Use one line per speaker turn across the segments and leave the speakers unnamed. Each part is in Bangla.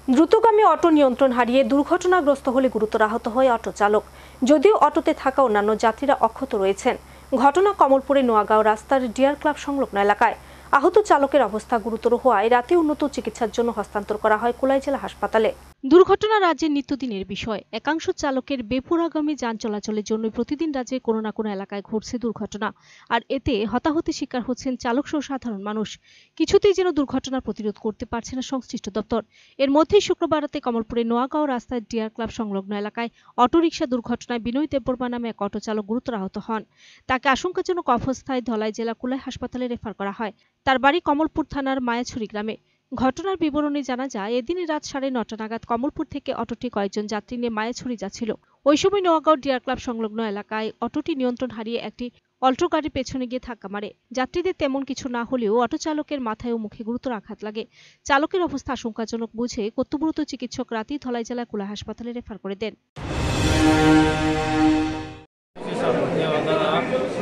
দ্রুতগামী অটো নিয়ন্ত্রণ হারিয়ে দুর্ঘটনাগ্রস্ত হলে গুরুতর আহত হয় অটো চালক। যদিও অটোতে থাকা অন্যান্য যাত্রীরা অক্ষত রয়েছেন। ঘটনা কমলপুরে নোয়াগাঁও রাস্তার ডিয়ার ক্লাব সংলগ্ন এলাকায়। আহত চালকের অবস্থা গুরুতর হওয়ায় রাতে উন্নত চিকিৎসার জন্য হস্তান্তর করা হয় কুলাই জেলা হাসপাতালে। দুর্ঘটনা রাজ্যের নিত্যদিনের বিষয়। একাংশ চালকের বেপরোয়াগামী যান চলাচলের জন্য প্রতিদিন রাজ্যে কোনো না কোনো এলাকায় ঘটছে দুর্ঘটনা, আর এতে হতাহতের শিকার হচ্ছেন চালক সহ সাধারণ মানুষ। কিছুতেই যেন দুর্ঘটনা প্রতিরোধ করতে পারছে না সংশ্লিষ্ট দপ্তর। এর মধ্যেই শুক্রবার রাতে কমলপুরে নোয়াগাঁও রাস্তার ডিয়ার ক্লাব সংলগ্ন এলাকায় অটোরিকশা দুর্ঘটনায় বিনয় দেববর্মা নামে এক অটো চালক গুরুতর আহত হন। তাকে আশঙ্কাজনক অবস্থায় ধলাই জেলা কুলাই হাসপাতালে রেফার করা হয়। তার বাড়ি কমলপুর থানার মায়াছড়ি গ্রামে। ঘটনার বিবরণী জানা যায়, এদিনই রাত 9:30 নাগাদ কমলপুর থেকে অটোটি কয়েকজন যাত্রী নিয়ে মায়াছড়ি যাচ্ছিল। ওই সময় নোয়াগাঁও ডিয়ার ক্লাব সংলগ্ন এলাকায় অটোটি নিয়ন্ত্রণ হারিয়ে একটি অল্টো গাড়ির পেছনে গিয়ে ধাক্কা মারে। যাত্রীদের তেমন কিছু না হলেও অটো চালকের মাথায় ও মুখে গুরুতর আঘাত লাগে। চালকের অবস্থা আশঙ্কাজনক বুঝে কর্তব্যরত চিকিৎসক রাতেই ধলাই জেলা কুলা হাসপাতালে রেফার করে দেন।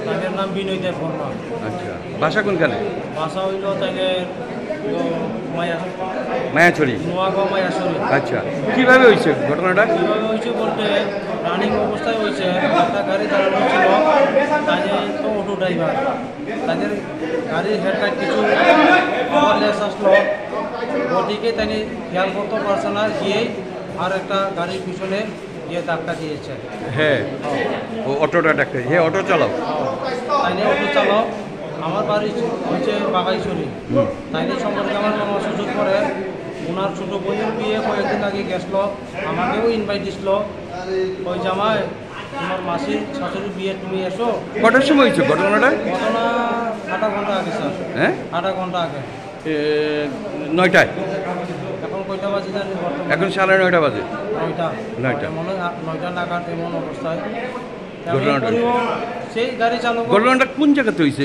তাদের নাম বিনয় দেববর্মা।
আচ্ছা, বাসা কোনখানে?
বাসা হইল তাকে
মায়াছড়ি,
নোয়াগাঁও মায়াছড়ি।
আচ্ছা, কিভাবে হয়েছে ঘটনাটা?
কীভাবে হয়েছে বলতে, রানিং অবস্থায় হয়েছে। একটা গাড়ি চালানো ছিল, তাদের তো অটো ড্রাইভার, তাদের গাড়ির হেডলাইট কিছু ওভারলেস আসলো, ওদিকে তাই খেয়াল করতে পারছে না, গিয়ে আর একটা গাড়ির পিছনে গিয়ে ধাক্কা দিয়েছে।
হ্যাঁ, ও অটোটা ডাক্তার, হ্যাঁ অটো চালাও।
তাই নিয়ে অটো চালাও। আমার বাড়ি হচ্ছে বাগাইছড়ি। তাই নিয়ে সম্পর্কে আমার মামা সুযোগ করে, ওনার ছোটো বোনের বিয়ে কয়েকদিন আগে গেছিল, আমাকেও ইনভাইট দিছিল। ওই জামাই, তোমার মাসির শাশুড়ির বিয়ে, তুমি এসো।
কটার সময় হয়েছে ঘটনাটা?
ঘটনা আধা ঘন্টা আগে স্যার।
হ্যাঁ,
আধা ঘন্টা আগে।
9টায়।
এখন কয়টা বাজে জানি?
এখন 9:30 বাজে।
9টা মনে হয় 9টা নাগাদ এমন অবস্থায়
ঘটনাটা।
সেই গাড়ি চালক।
ঘটনাটা কোন জায়গাতে হয়েছে?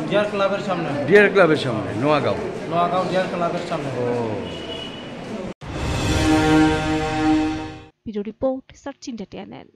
ডিয়ার ক্লাবের সামনে।
ডিয়ার ক্লাবের সামনে, নোয়াগাঁও।
নোয়াগাঁও ডিয়ার ক্লাবের সামনে।
Bureau report, search India channel.